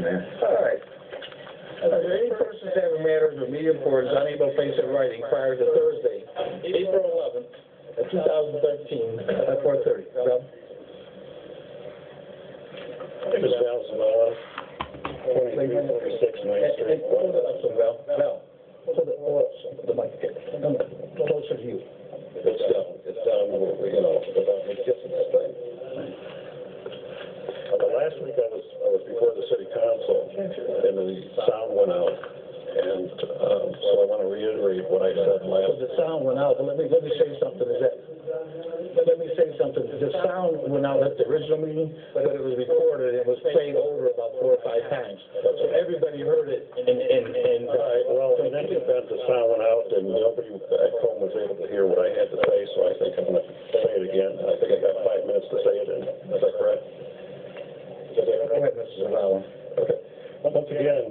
Mayor. All right. Are there any persons having matters of immediate importance unable to place in writing prior to Thursday, April 11th, 2013, at 4:30? Val? My name is Val Zavala, 2346 Ninth Street. Hold it up some, Val. Val, hold the mic. Closer to you. It's down, about me kissing this thing. The last week I was before the city council, and the sound went out, and so I want to reiterate what I said last. The sound went out, but let me say something. Let me say something. The sound went out at the original meeting, but it was recorded. It was played over about 4 or 5 times, so everybody heard it. Well, in any event, the sound went out, and nobody at home was able to hear what I had to say. So I think I'm going to say it again. I think I got 5 minutes to say it. Is that correct? Go ahead, Mrs. Zavala. Okay. Once again,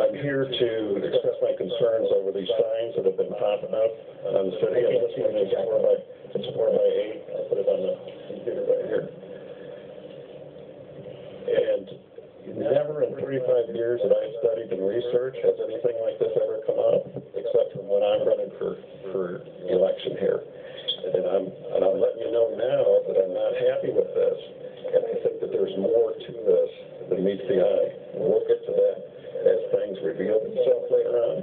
I'm here to express my concerns over these signs that have been popping up on the city. And this one is 4 by 8. I'll put it on the computer right here. And never in 35 years that I've studied and researched has anything like this ever come up, except for when I'm running for election here. And I'm letting you know now that I'm not happy with this. And I think that there's more to this than meets the eye. And we'll get to that as things reveal themselves later on.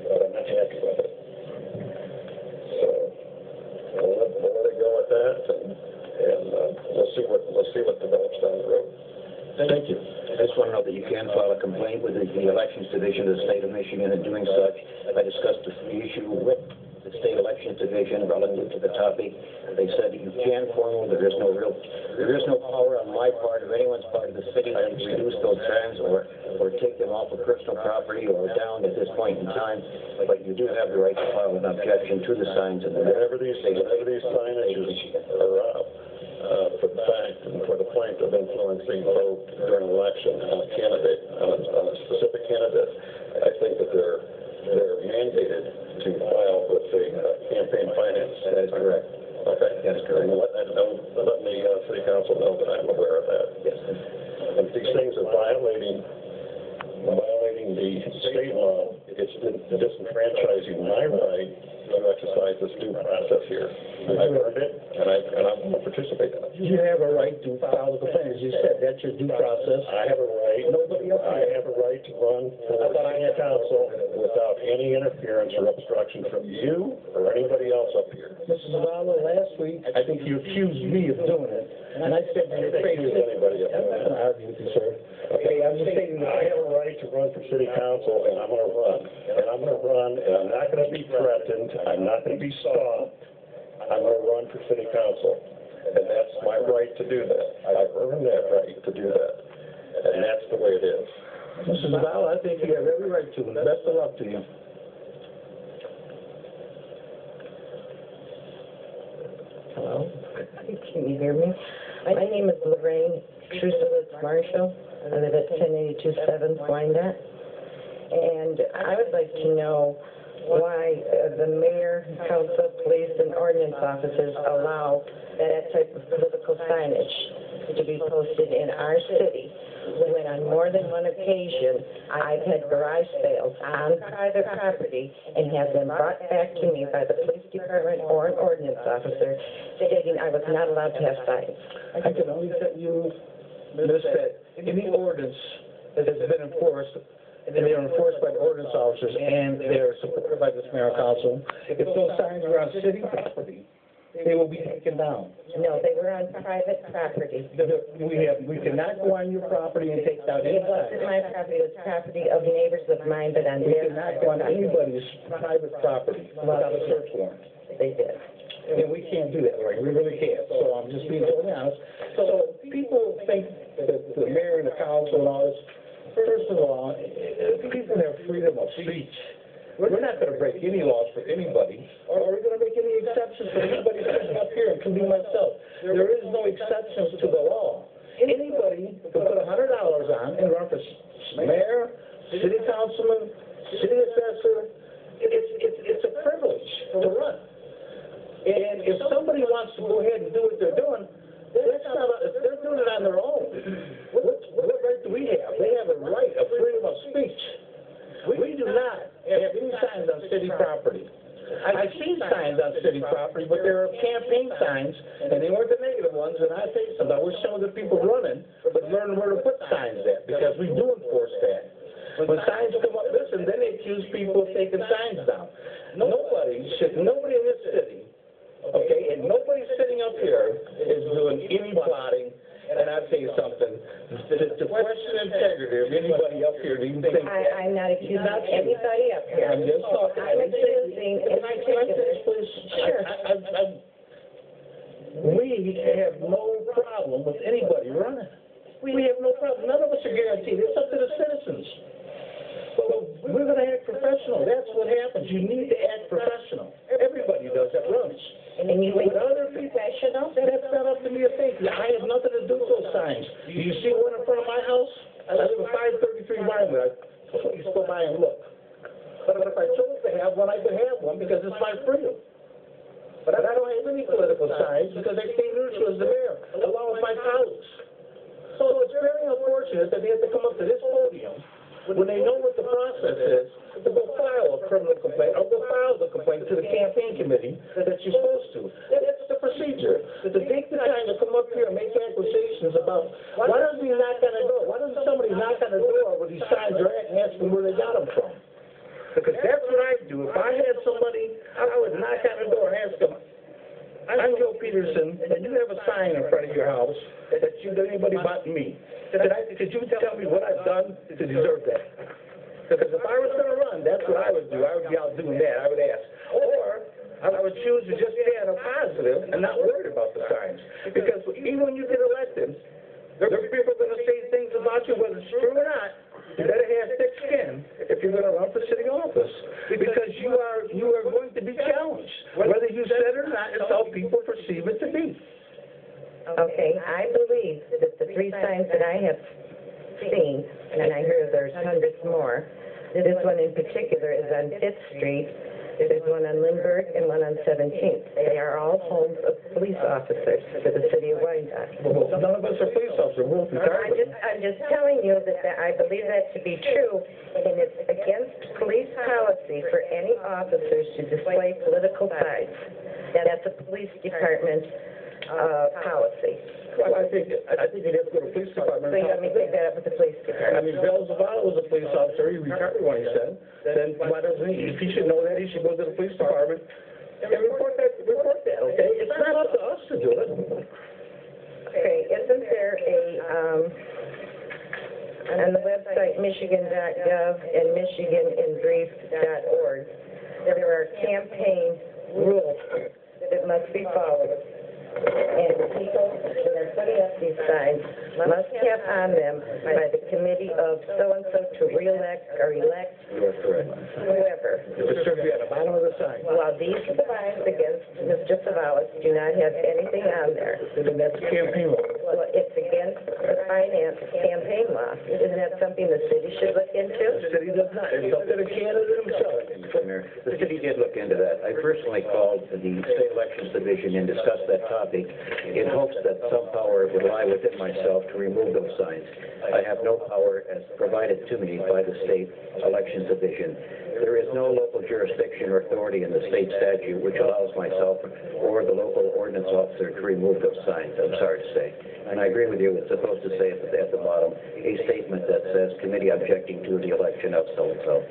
But I'm not happy with it. So we'll let it go at that, and we'll see what develops down the road. Thank you. I just want to know that you can file a complaint with the Elections Division of the State of Michigan. In doing such, I discussed the issue with the State Elections Division relative to the topic. They said that you can form, there is no power on my part or anyone's part of the city to reduce those signs or take them off of personal property or down at this point in time. But you do have the right to file an objection to the signs and whenever these signages are up. For the fact and for the point of influencing vote during an election on a candidate, on a specific candidate, I think that they're mandated to file with the campaign finance. That is correct. Okay. That is correct. And let the city council know that I'm aware of that. Yes. And if these things are violating the state law, it's disenfranchising my right to exercise this due process here. I've earned it, and I want to participate in it. You have a right to file a complaint, as you said. That's your due process. I have a right. Nobody else I have a right to run for city council without any interference or obstruction from you or anybody else up here. Mrs. Zavala, last week, I think you accused me of doing it, and I said you're crazy. Anybody up I'm not going to argue with you, sir. Okay, I'm just saying I have a right to run for city council, and I'm going to run. And I'm going to run, and I'm not going to be threatened. I'm not going to be stopped. I'm going to run for city council. And that's my right to do that. I've earned that right to do that. And that's the way it is. Mrs. Zavala, I think you have every right to, and best of luck to you. Hello? Can you hear me? My name is Lorraine Trusowitz Marshall. I live at 1082 7th Wyandotte. And I would like to know why the mayor, council, police, and ordinance officers allow that type of political signage to be posted in our city when on more than one occasion I've had garage sales on private property and have them brought back to me by the police department or an ordinance officer stating I was not allowed to have signs. I can only tell you, Ms. that any ordinance that has been enforced, and they are enforced by the ordinance officers, and they are supported by this mayor and council, if those signs are on city property, they will be taken down. No, they were on private property. We cannot go on your property and take down any It wasn't signs. my property, it was property of neighbors of mine, but on We their cannot go on anybody's private property without a search warrant. They did. And we can't do that, right? We really can't. So I'm just being totally honest. So people think that the mayor and the council and all this, first of all, people have freedom of speech. We're not going to break any laws for anybody, or are we going to make any exceptions for anybody sitting up here, including myself? There is no exceptions to the law. Anybody can put $100 on and run for mayor, city councilman, city assessor. It's a privilege to run. And if somebody wants to go ahead and do what they're doing, that's not. They're doing it on their own. What right do city property, but there are campaign signs, and they weren't the negative ones, and I say something, I wish some of the people running would learn where to put signs at, because we do enforce that. When signs come up, listen, then they accuse people of taking signs down. Nobody in this city, okay, and nobody sitting up here is doing any plotting, and I'll tell you something, to question the integrity of anybody up here to even think that. I'm not accusing anybody up here. I'm just talking. I'm accusing in Can I finish, please? Sure. We have no problem with anybody running. We have no problem. None of us are guaranteed. It's up to the citizens. But we're going to act professional. That's what happens. You need to act professional. Everybody does that runs. And you With think other people, professional? that's not up to me to think. I have nothing to do with those signs. Do you see one in front of my house? I live at 533 Vinewood. Please go by and look. But if I chose to have one, I could have one because it's my freedom. But I don't have any political signs because I stay neutral as the mayor, along with my colleagues. So it's very unfortunate that they have to come up to this podium when they know what the process is to go file a criminal complaint or go file the complaint to the campaign committee that you're supposed to. That's the procedure. To take the time to come up here and make accusations about why doesn't he knock on the door? Why doesn't somebody knock on the door where these signs are at and ask them where they got them from? Because that's what I do. If I had somebody, I would knock on the door and ask them, I'm Joe Peterson, and you have a sign in front of your house that you did anybody but me. Could you tell me what I've done to deserve that? Because if I was going to run, that's what I would do. I would be out doing that. I would ask. Or I would choose to just stay on a positive and not worried about the signs. Because even when you get elected, there are people going to say things about you, whether it's true or not. You better have thick skin if you're going to run for city office, because you are going to be challenged. Whether you said it or not, it's how people perceive it to be. Okay, I believe that the three signs that I have seen, and I hear there's hundreds more, this one in particular is on 5th Street. There's one on Lindbergh and one on 17th. They are all homes of police officers for the city of Wyandotte. Well, none of us are police officers. We're retired. I'm just telling you that I believe that to be true, and it's against police policy for any officers to display political sides. That's a police department policy. Well, I think you'd have to go to the police department. So you let me take that up with the police I department. mean, Bill Zavala was a police officer. He retired when he said. Then why doesn't he? If he should know that, he should go to the police department and report that. Okay? It's not up to us to do it. Okay, isn't there on the website michigan.gov and michiganinbrief.org, there are campaign rules that must be followed. And people that are putting up these signs must have on them by the committee of so-and-so to re-elect or elect You're correct. whoever. It should be at the bottom of the sign. While these signs against Mr. Savalas do not have anything on there. And that's campaign law. Well, it's against the finance campaign law. Isn't that something the city should look into? The city does not. It's up to the candidate himself. Mayor, the city did look into that. I personally called the State Elections Division and discussed that topic in hopes that some power would lie within myself to remove those signs. I have no power as provided to me by the State Elections Division. There is no local jurisdiction or authority in the state statute which allows myself or the local ordinance officer to remove those signs, I'm sorry to say. And I agree with you, it's supposed to say at the bottom, a statement that says committee objecting to the election of so-and-so.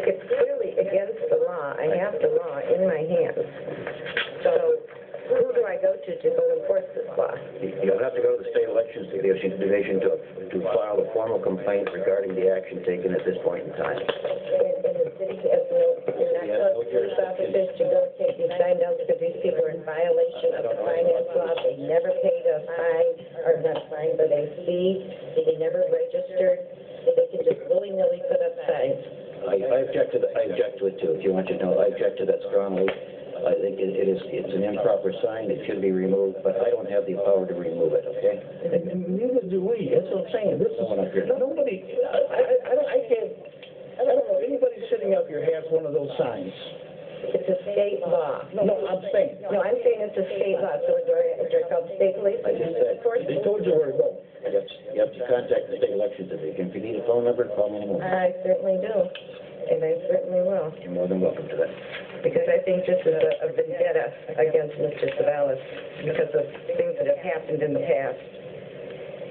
It's clearly against the law. I have the law in my hands. So who do I go to go enforce this law? You'll have to go to the State Elections Division to file a formal complaint regarding the action taken at this point in time. And the city has not told police officers to go take these signs down because these people are in violation of the finance law. They never paid a fine, or not fine, but a fee. They never registered. They can just willy-nilly put up signs. I object to it too. If you want to know, I object to that strongly. I think it's an improper sign. It should be removed, but I don't have the power to remove it, okay? And neither do we. That's what I'm saying. This is, nobody, I don't know, anybody sitting up here has one of those signs. It's a state law. No, I'm saying. No, I'm saying it's a state law, so do I call the state police? I just said, They told you where to go. you have to contact the State Elections Division. If you need a phone number, call me in the morning. I certainly do, and I certainly will. You're more than welcome to that. because I think this is a vendetta against Mr. Savalas because of things that have happened in the past.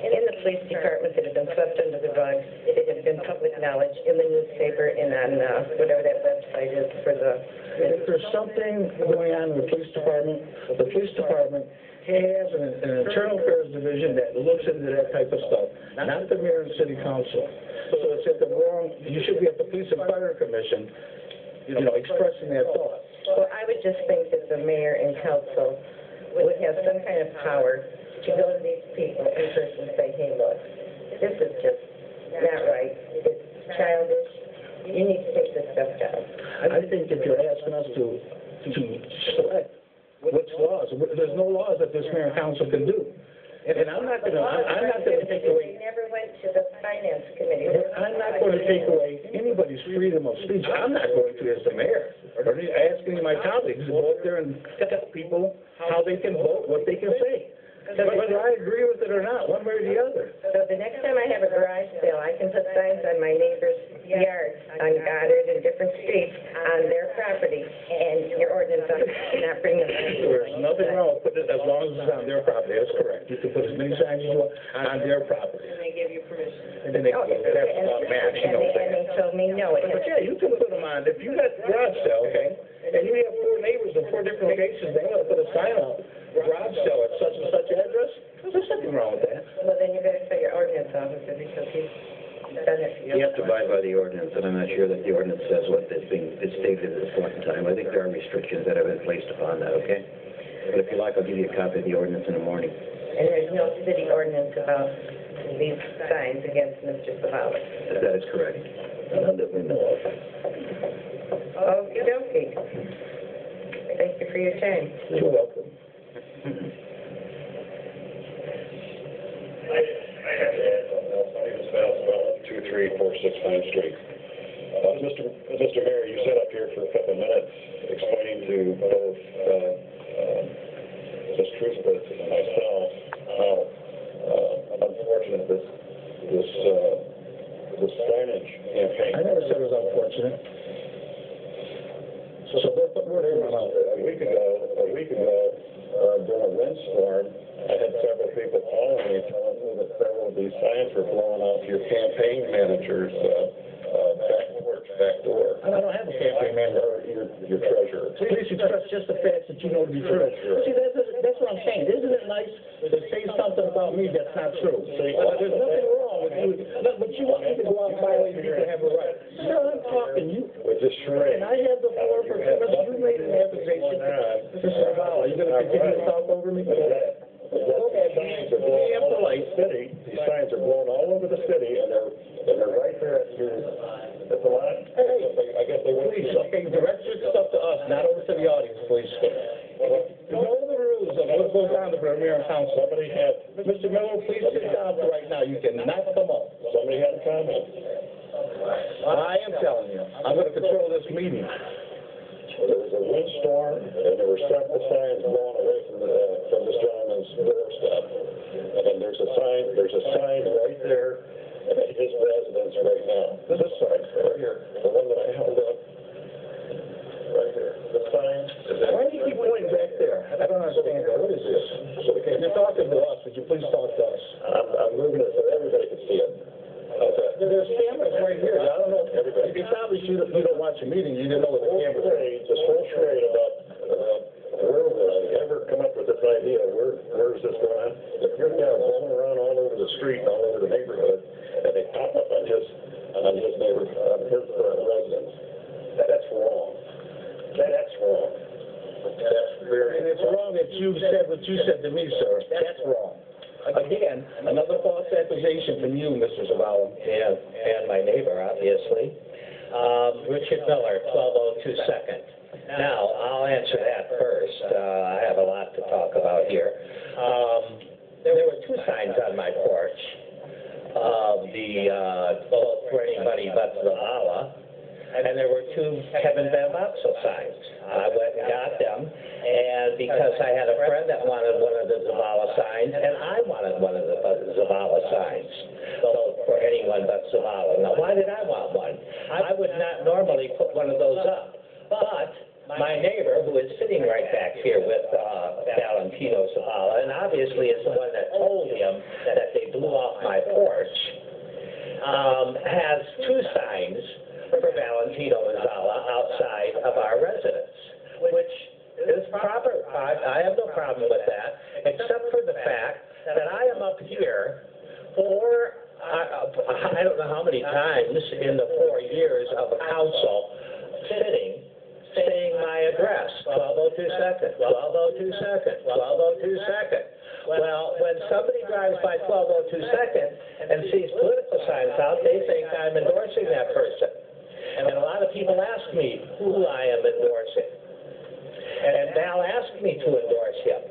In the police department that have been swept under the rug, it has been public knowledge in the newspaper and on whatever that website is for the... If there's something going on in the police department has an internal affairs division that looks into that type of stuff, not the mayor and city council. So it's at the wrong, you should be at the police and fire commission, expressing that thought. Well, I would just think that the mayor and council would have some kind of power to go to these people in person and say, hey, look, this is just not right. It's childish. You need to take this stuff down. I think if you're asking us to select which laws, there's no laws that this mayor and council can do. And I'm not going to take away. They never went to the finance committee. I'm not going to take away anybody's freedom of speech. I'm not going to as the mayor. Or asking my colleagues to go out there and tell people how they can vote, what they can say. Whether I agree with it or not, one way or the other. So the next time I have a garage sale, I can put signs on my neighbor's yards, on Goddard and different streets, on their property, and your ordinance cannot bring them in. There's nothing wrong with it as long as it's on their property. That's correct. You can put as many signs as you want on their property. And they give you permission. And then they go, that's not match, you know. And they told me, no, it But yeah, you can put them on. If you got garage sale, okay, and you have 4 neighbors in 4 different locations, they gotta put a sign up, garage sale at such and such address, there's nothing wrong with that. well, then you better tell your ordinance officer because he's done it. You have to abide by the ordinance, and I'm not sure that the ordinance says what is stated at this point in time. I think there are restrictions that have been placed upon that, okay? But if you like, I'll give you a copy of the ordinance in the morning. And there's no city ordinance about these signs against Mr. Savalas. That is correct. None that we know of. Okey dokey. Thank you for your time. You're welcome. I have to add something else. My name is Val Spellman, 23469 Pine Street. Mr. Mayor, you sat up here for a couple of minutes explaining to both Ms. Trusovitz and myself how unfortunate this signage campaign. I never said it was unfortunate. So don't put words in my mouth. A week ago, during a windstorm, I had several people calling me telling me that several of these signs were blowing off your campaign manager's back door. I don't have a campaign manager. Your treasurer. Please express just the facts that you know to be true. See, that's what I'm saying. Isn't it nice to say something about me that's not true? There's nothing wrong with you. But you want me to go out and violate you to have a right. Sir, I'm talking. With this charade. And I have the floor for you made an accusation. Mr. Savalas, are you going to continue to talk over me? These signs are blown all over the city, and they're right there at your, at the line. I guess they went. Please, okay, direct your stuff to us, not over to the audience, please. You know the rules of what goes on to the mayor and council. Somebody had, Mr. Miller, please sit down for right now. You cannot come up. somebody had a comment. I am telling you, I'm going to control this meeting. There was a windstorm, and there were several signs blown away from this gentleman's doorstep. And there's a sign right there at his residence right now. This sign right here, the one that I held up, right here. The sign is Why do you keep pointing back there? I don't understand that. What is this? You're talking to us. Would you please talk to us? I'm moving it so everybody can see it. Okay. There's cameras right here. I don't know. It's obvious you don't watch a meeting. You didn't know what the cameras were. This whole charade about where would I ever come up with this idea? Where is this going on? If you're down rolling around all over the street and all over the neighborhood, and they pop up on his residence, that's wrong. That's wrong. That's very. And it's wrong that you said what you said to me, sir. That's wrong. Again, another false accusation from you, Mr. Zavala. And my neighbor, obviously. Richard Miller, 1202 Second. Now, I'll answer that first. I have a lot to talk about here. There were 2 signs on my porch. Both for anybody but Zavala. And there were 2 Kevin Van Boxel signs. I went and got them, and because I had a friend that wanted one of the Zavala signs, and I wanted one of the Zavala signs, so for anyone but Zavala. Now, why did I want one? I would not normally put one of those up, but my sitting right back here with Valentino Zavala, and obviously is the one that told him that they blew off my porch, has two signs for Valentino Zavala outside of our residence, which is proper. I have no problem with that, except for the fact that I am up here for I don't know how many times in the 4 years of a council sitting, saying my address, 1202 Second, 1202 Second, 1202 Second. Well, when somebody drives by 1202 Second and sees political signs out, they think I'm endorsing that person. And a lot of people ask me who I am endorsing. And Val asked me to endorse him.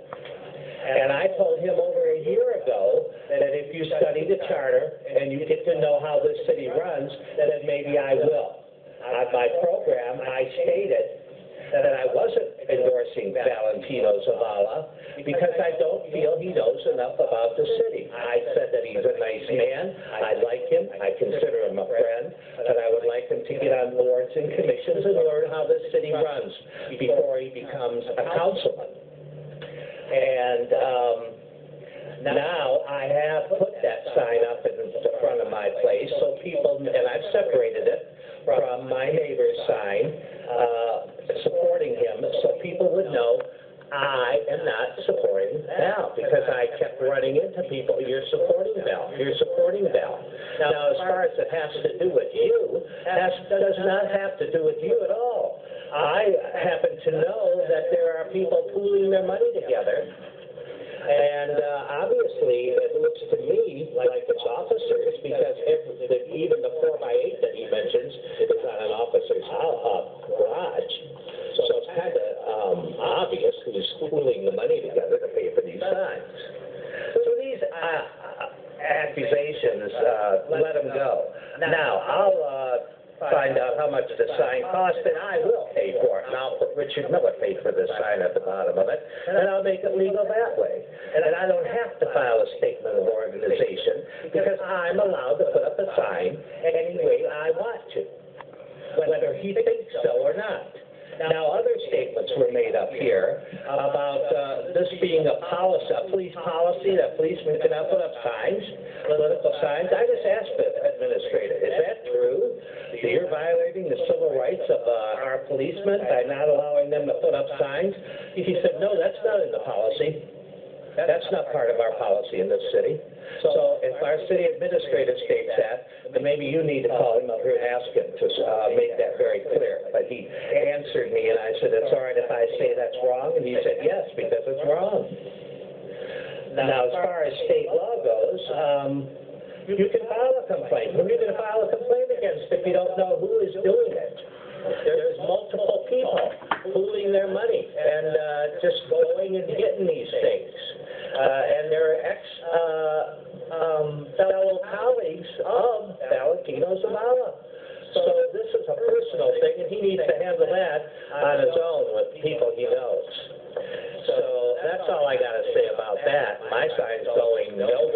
And I told him over a year ago that if you study the charter and you get to know how this city runs, then maybe I will. On my program, I stated that I wasn't endorsing Valentino Zavala because I don't feel he knows enough about the city. I said that he's a nice man. I like him. I consider him a friend. But I would like him to get on boards and commissions and learn how this city runs before he becomes a councilman. And now I have put that sign up in the front of my place so people, and I've separated it from my neighbor's sign supporting him so people would know I am not supporting Val, because I kept running into people, you're supporting Val, you're supporting Val. Now, as far as it has to do with you, that does not have to do with you at all. I happen to know that there are people pooling their money together, and obviously it looks to me like it's officers, because even the 4x8 that he mentions is on an officer's garage. So it's kind of obvious who's pooling the money together to pay for these signs. So these accusations, let them go. Now, I'll find out how much the sign costs, and I will pay for it. And I'll put Richard Miller paid for this sign at the bottom of it, and I'll make it legal that way. And I don't have to file a statement of organization because I'm allowed to put up a sign any way I want to, whether he thinks so or not. Now, other statements were made up here about this being a police policy that policemen cannot put up signs, political signs. I just asked the administrator, is that true? You're violating the civil rights of our policemen by not allowing them to put up signs? He said, no, that's not in the policy. That's not part of our policy in this city. So if our city administrator states that, then maybe you need to call him up here and ask him to make that very clear. But he answered me, and I said, it's all right if I say that's wrong? And he said, yes, because it's wrong. Now, as far as state law goes, you can file a complaint. Who are you going to file a complaint against if you don't know who is doing it? There's multiple people pooling their money and just going and getting these things. And they're fellow colleagues of Valentino Zavala. So this is a personal thing, and he needs to handle that on his own with people he knows. So that's all I got to say about that. My sign's going nowhere.